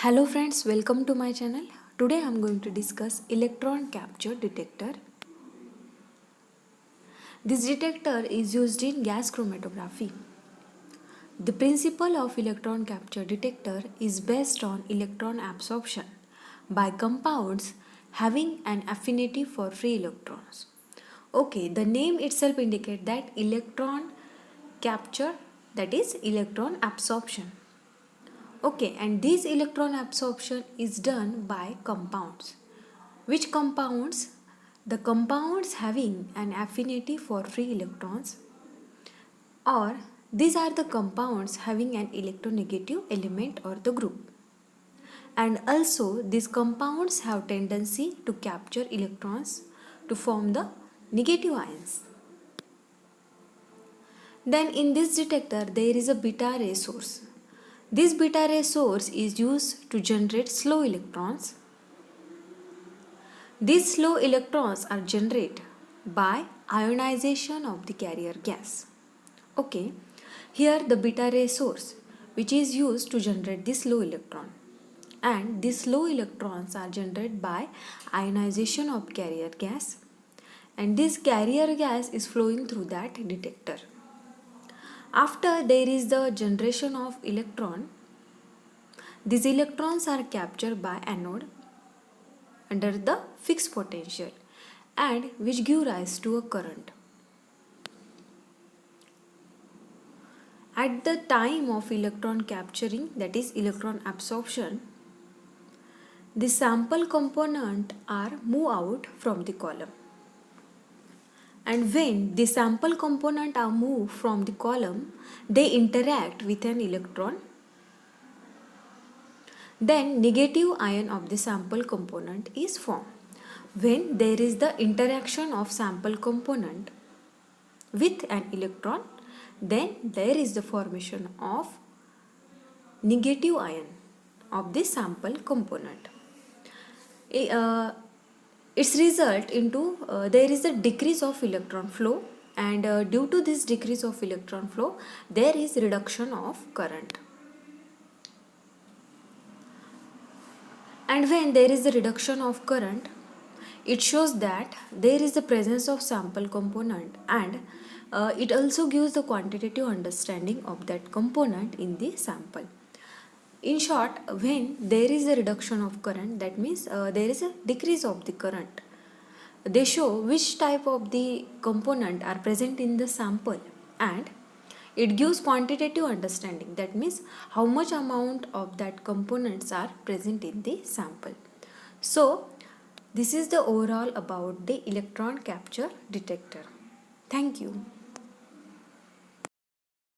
Hello friends, welcome to my channel. Today I am going to discuss electron capture detector. This detector is used in gas chromatography. The principle of electron capture detector is based on electron absorption by compounds having an affinity for free electrons. Okay, the name itself indicates that electron capture, that is electron absorption. Okay, and this electron absorption is done by compounds. Which compounds? The compounds having an affinity for free electrons, or these are the compounds having an electronegative element or the group. And also these compounds have tendency to capture electrons to form the negative ions. Then in this detector there is a beta ray source. This beta ray source is used to generate slow electrons. These slow electrons are generated by ionization of the carrier gas. Okay, here the beta ray source which is used to generate this slow electron, and these slow electrons are generated by ionization of carrier gas, and this carrier gas is flowing through that detector. After there is the generation of electron, these electrons are captured by anode under the fixed potential and which give rise to a current. At the time of electron capturing, that is electron absorption, the sample component are move out from the column. And when the sample component are moved from the column, they interact with an electron. Then negative ion of the sample component is formed. When there is the interaction of sample component with an electron, then there is the formation of negative ion of the sample component. Its result into there is a decrease of electron flow, and due to this decrease of electron flow there is reduction of current. And when there is a reduction of current, it shows that there is the presence of sample component, and it also gives the quantitative understanding of that component in the sample. In short, when there is a reduction of current, that means there is a decrease of the current. They show which type of the component are present in the sample, and it gives quantitative understanding, that means how much amount of that components are present in the sample. So this is the overall about the electron capture detector. Thank you.